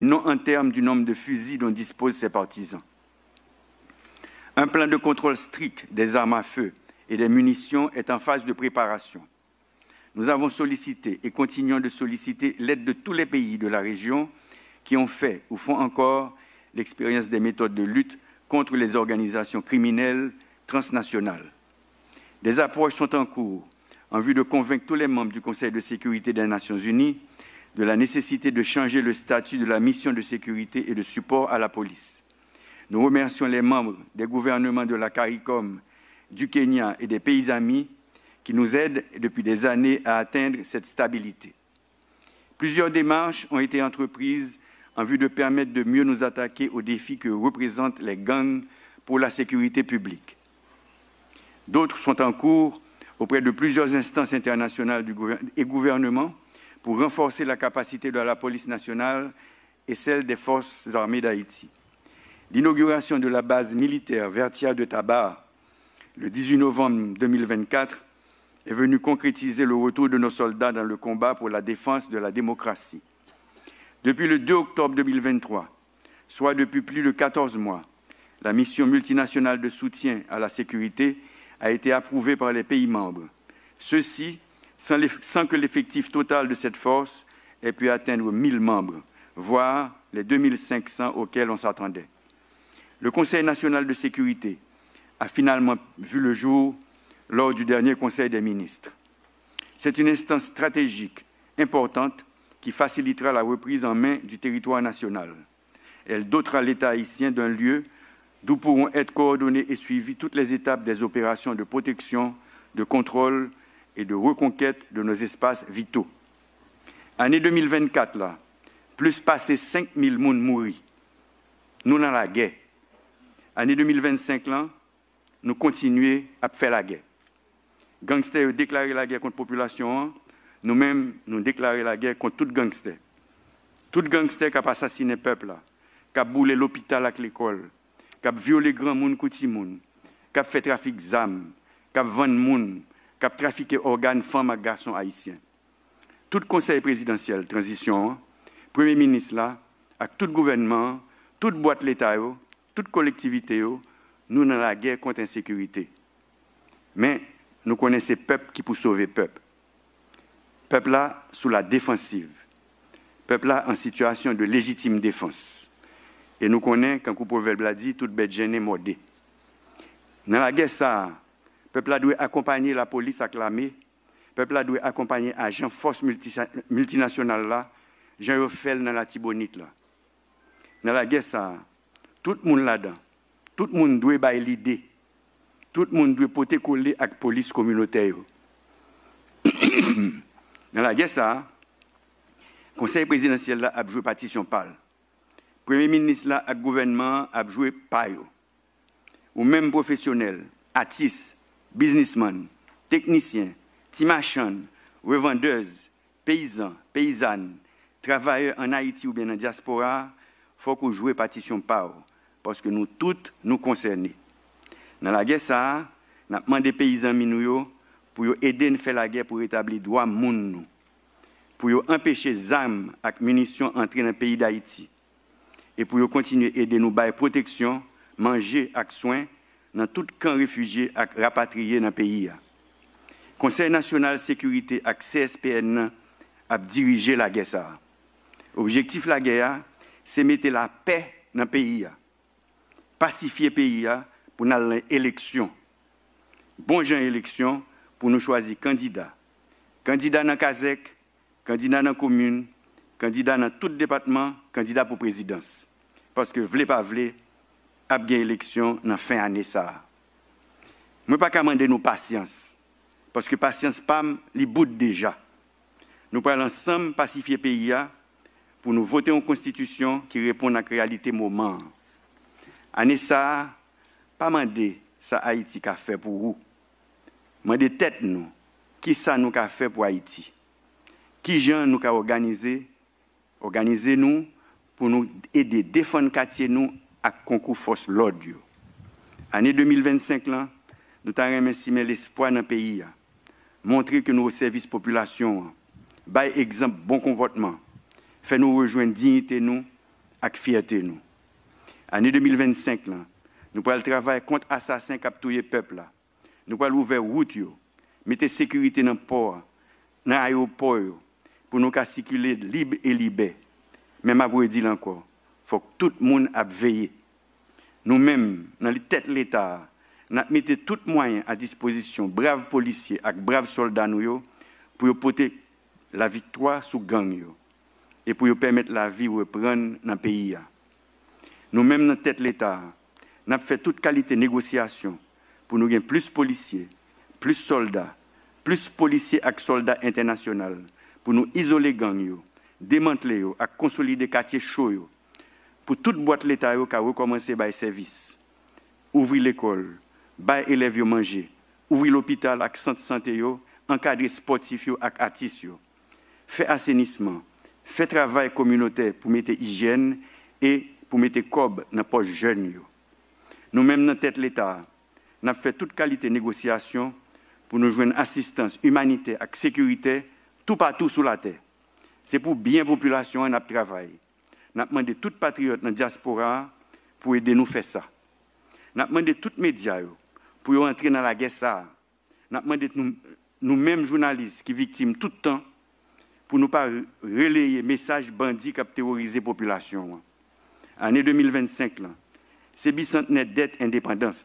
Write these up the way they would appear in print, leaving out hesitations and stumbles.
non en termes du nombre de fusils dont disposent ses partisans. Un plan de contrôle strict des armes à feu et des munitions est en phase de préparation. Nous avons sollicité et continuons de solliciter l'aide de tous les pays de la région qui ont fait ou font encore l'expérience des méthodes de lutte contre les organisations criminelles transnationales. Des approches sont en cours en vue de convaincre tous les membres du Conseil de sécurité des Nations Unies de la nécessité de changer le statut de la mission de sécurité et de support à la police. Nous remercions les membres des gouvernements de la CARICOM, du Kenya et des pays amis qui nous aident depuis des années à atteindre cette stabilité. Plusieurs démarches ont été entreprises en vue de permettre de mieux nous attaquer aux défis que représentent les gangs pour la sécurité publique. D'autres sont en cours auprès de plusieurs instances internationales et gouvernements pour renforcer la capacité de la police nationale et celle des forces armées d'Haïti. L'inauguration de la base militaire Vertia de Tabar, le 18 novembre 2024, est venue concrétiser le retour de nos soldats dans le combat pour la défense de la démocratie. Depuis le 2 octobre 2023, soit depuis plus de 14 mois, la mission multinationale de soutien à la sécurité a été approuvée par les pays membres. Ceci sans que l'effectif total de cette force ait pu atteindre 1000 membres, voire les 2500 auxquels on s'attendait. Le Conseil national de sécurité a finalement vu le jour lors du dernier Conseil des ministres. C'est une instance stratégique importante qui facilitera la reprise en main du territoire national. Elle dotera l'État haïtien d'un lieu d'où pourront être coordonnées et suivies toutes les étapes des opérations de protection, de contrôle et de reconquête de nos espaces vitaux. Année 2024, là, plus passé 5000 personnes mourir. Nous dans la guerre. Année 2025, là, nous continuons à faire la guerre. Gangsters ont déclaré la guerre contre la population, nous-mêmes, nous déclarons la guerre contre tout gangster. Tout gangster qui a assassiné le peuple, qui a boulé l'hôpital avec l'école, qui a violé grand monde, petit monde, qui a fait trafic d'armes, qui a vendu monde, qui a trafiqué organes femmes et garçons haïtiens. Tout conseil présidentiel, transition, premier ministre là, avec tout gouvernement, toute boîte l'État, toute collectivité, nous dans la guerre contre l'insécurité. Mais nous connaissons peuple qui pour sauver peuple. Peuple là sous la défensive. Peuple là en situation de légitime défense. Et nous connaissons, quand le proverbe l'a dit, toute bête gênée mordée. Dans la guerre, ça, peuple là doit accompagner la police avec l'armée. Peuple là doit accompagner agents force multinationales là, Jean Refel dans la Tibonite là. Dans la guerre, ça, tout le monde là-dedans, tout le monde doit avoir l'idée. Tout le monde doit porter coller avec la police communautaire. Dans la guerre, ça, le conseil présidentiel là, a joué partition pâle. Le premier ministre là, le gouvernement a joué paille. Ou même professionnels, artistes, businessmen, techniciens, timachan, revendeuses, paysans, paysannes, travailleurs en Haïti ou bien en diaspora, il faut qu'on joue partition pâle. Parce que nous toutes nous concernons. Dans la guerre, ça, nous avons demandé aux paysans minouyo pour aider à faire la guerre pour rétablir les droits de l'homme, pour empêcher les armes et munitions d'entrer dans le pays d'Haïti et pour continuer à aider nous à protection, manger et soins dans tout camp réfugié et rapatrié dans le pays. Le Conseil national de sécurité et CSPN a dirigé la guerre. L'objectif de la guerre, c'est mettre la paix dans le pays, pacifier le pays pour aller à l'élection. Bon gens élection pour nous choisir candidats. Candidats dans Kazek, candidats dans la commune, candidats dans tout département, candidats pour présidence. Parce que, vle pas vle, a bien élection dans fin année ça. Je ne peux pas demander nos patience. Parce que patience PAM, li bout déjà. Nous parlons ensemble pacifier le pays pour nous voter une constitution qui répond à la réalité moment. Année ça, pas demander ça Haïti qu'a fait pour vous. Demander tête nous, qui ça nous qu'a fait pour Haïti. Qui gens nous qu'a organisé nous pour nous aider à défendre quartier nous à concours force l'ordre. Année 2025 là, nous avons estimer l'espoir dans le pays. Montrer que nos services population, par exemple bon comportement, fait nous rejoindre dignité nous et fierté nous. Année 2025, là, nous pourrons travailler contre les assassins qui ont tué le peuple. Nous pourrons ouvrir la route, mettre sécurité dans le port, dans l'aéroport, pour nous circuler libre et libre. Même après dire encore, il faut que tout le monde a veillé. Nous-mêmes, dans les têtes de l'État, nous mettons tous les moyens à disposition, braves policiers et braves soldats, pour porter la victoire sous gang et pour permettre la vie de reprendre dans le pays. Nous-mêmes, dans la tête de l'État, nous avons fait toute qualité de négociation pour nous gagner plus de policiers, plus de soldats, plus de policiers et soldats internationaux, pour nous isoler les gangs, démanteler et consolider les quartiers chauds, pour toute boîte de l'État qui a recommencé à service. Ouvrir l'école, bailler élèves manger, ouvrir l'hôpital avec centre de santé, encadrer sportifs et artistes, faire assainissement, faire travail communautaire pour mettre hygiène et pour mettre cob dans les poches jeunes. Nous-mêmes, dans la tête de l'État, nous avons fait toute qualité de négociation pour nous joindre assistance humanitaire et sécurité tout partout sur la terre. C'est pour bien la population et notre travail. Nous avons demandé tous les patriotes dans la diaspora pour aider nous à faire ça. Nous avons demandé tous les médias pour entrer dans la guerre. Nous avons demandé nous-mêmes journalistes qui sont victimes tout le temps pour ne pas relayer les messages bandits qui ont terrorisé la population. Année 2025, c'est bicentenaire dette indépendance.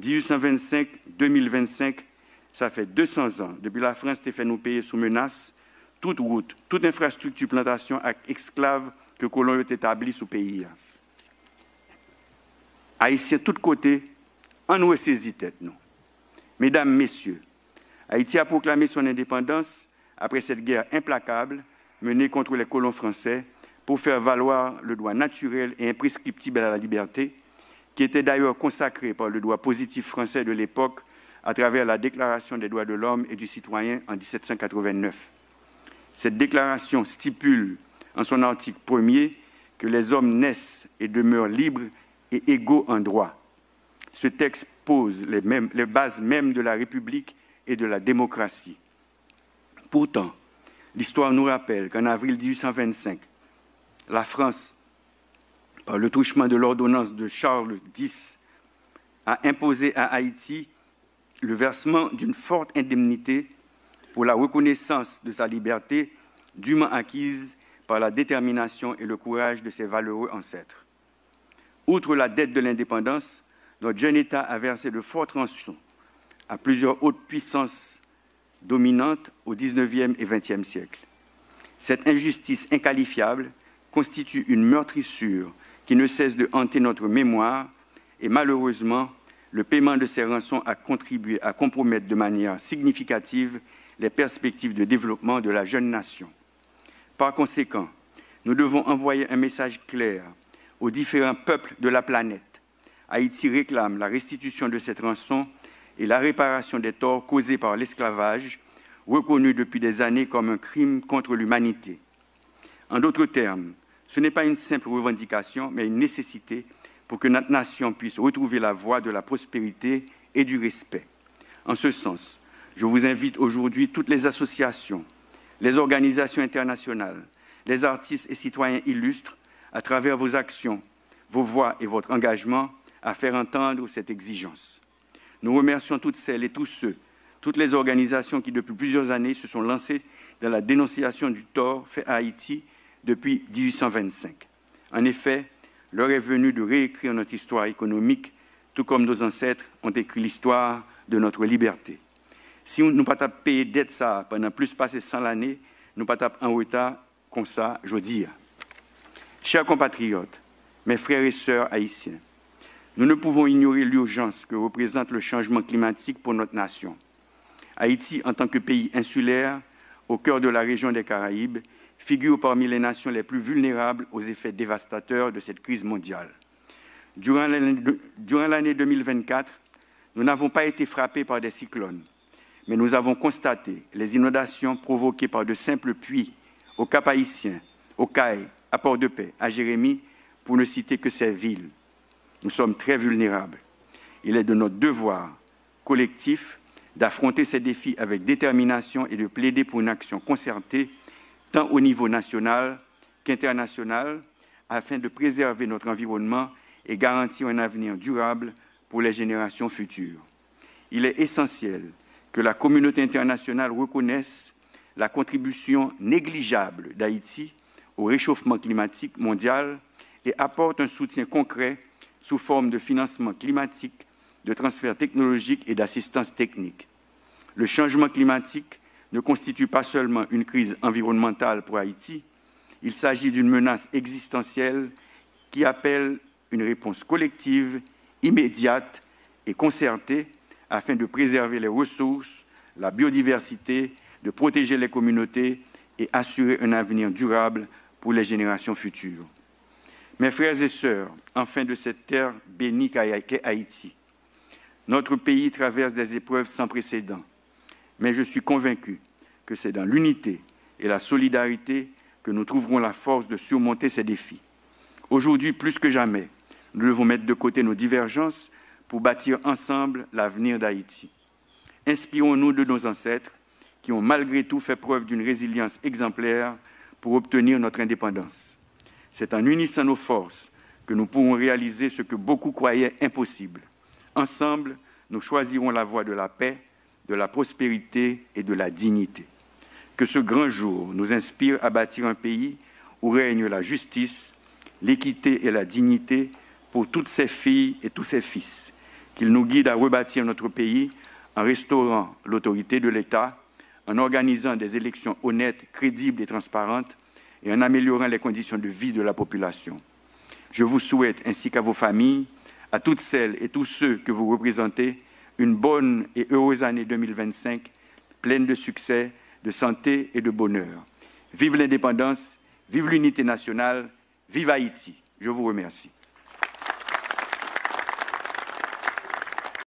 1825-2025, ça fait 200 ans depuis la France a fait nous payer sous menace toute route, toute infrastructure plantation avec esclaves que les colons ont établis sous le pays. Haïtiens de tous côtés, en nous saisi tête nous. Mesdames, Messieurs, Haïti a proclamé son indépendance après cette guerre implacable menée contre les colons français pour faire valoir le droit naturel et imprescriptible à la liberté, qui était d'ailleurs consacré par le droit positif français de l'époque à travers la Déclaration des droits de l'homme et du citoyen en 1789. Cette déclaration stipule en son article 1er que les hommes naissent et demeurent libres et égaux en droit. Ce texte pose les bases mêmes de la République et de la démocratie. Pourtant, l'histoire nous rappelle qu'en avril 1825, la France, par le truchement de l'ordonnance de Charles X, a imposé à Haïti le versement d'une forte indemnité pour la reconnaissance de sa liberté dûment acquise par la détermination et le courage de ses valeureux ancêtres. Outre la dette de l'indépendance, notre jeune État a versé de fortes rançons à plusieurs hautes puissances dominantes au XIXe et XXe siècle. Cette injustice inqualifiable constitue une meurtrissure qui ne cesse de hanter notre mémoire et malheureusement, le paiement de ces rançons a contribué à compromettre de manière significative les perspectives de développement de la jeune nation. Par conséquent, nous devons envoyer un message clair aux différents peuples de la planète. Haïti réclame la restitution de cette rançon et la réparation des torts causés par l'esclavage, reconnu depuis des années comme un crime contre l'humanité. En d'autres termes, ce n'est pas une simple revendication, mais une nécessité pour que notre nation puisse retrouver la voie de la prospérité et du respect. En ce sens, je vous invite aujourd'hui toutes les associations, les organisations internationales, les artistes et citoyens illustres, à travers vos actions, vos voix et votre engagement, à faire entendre cette exigence. Nous remercions toutes celles et tous ceux, toutes les organisations qui, depuis plusieurs années, se sont lancées dans la dénonciation du tort fait à Haïti depuis 1825. En effet, l'heure est venue de réécrire notre histoire économique, tout comme nos ancêtres ont écrit l'histoire de notre liberté. Si nous ne pas payer dette ça pendant plus passé 100 années, nous ne pas en retard comme ça, je dis. Chers compatriotes, mes frères et sœurs haïtiens, nous ne pouvons ignorer l'urgence que représente le changement climatique pour notre nation. Haïti, en tant que pays insulaire, au cœur de la région des Caraïbes, figure parmi les nations les plus vulnérables aux effets dévastateurs de cette crise mondiale. Durant l'année 2024, nous n'avons pas été frappés par des cyclones, mais nous avons constaté les inondations provoquées par de simples pluies au Cap-Haïtien, au Cayes, à Port-de-Paix, à Jérémie, pour ne citer que ces villes. Nous sommes très vulnérables. Il est de notre devoir collectif d'affronter ces défis avec détermination et de plaider pour une action concertée, tant au niveau national qu'international, afin de préserver notre environnement et garantir un avenir durable pour les générations futures. Il est essentiel que la communauté internationale reconnaisse la contribution négligeable d'Haïti au réchauffement climatique mondial et apporte un soutien concret sous forme de financement climatique, de transfert technologique et d'assistance technique. Le changement climatique ne constitue pas seulement une crise environnementale pour Haïti, il s'agit d'une menace existentielle qui appelle une réponse collective, immédiate et concertée afin de préserver les ressources, la biodiversité, de protéger les communautés et assurer un avenir durable pour les générations futures. Mes frères et sœurs, enfin de cette terre bénie qu'est Haïti, notre pays traverse des épreuves sans précédent, mais je suis convaincu que c'est dans l'unité et la solidarité que nous trouverons la force de surmonter ces défis. Aujourd'hui, plus que jamais, nous devons mettre de côté nos divergences pour bâtir ensemble l'avenir d'Haïti. Inspirons-nous de nos ancêtres qui ont malgré tout fait preuve d'une résilience exemplaire pour obtenir notre indépendance. C'est en unissant nos forces que nous pourrons réaliser ce que beaucoup croyaient impossible. Ensemble, nous choisirons la voie de la paix, de la prospérité et de la dignité. Que ce grand jour nous inspire à bâtir un pays où règne la justice, l'équité et la dignité pour toutes ses filles et tous ses fils. Qu'il nous guide à rebâtir notre pays en restaurant l'autorité de l'État, en organisant des élections honnêtes, crédibles et transparentes et en améliorant les conditions de vie de la population. Je vous souhaite, ainsi qu'à vos familles, à toutes celles et tous ceux que vous représentez, une bonne et heureuse année 2025, pleine de succès, de santé et de bonheur. Vive l'indépendance, vive l'unité nationale, vive Haïti. Je vous remercie.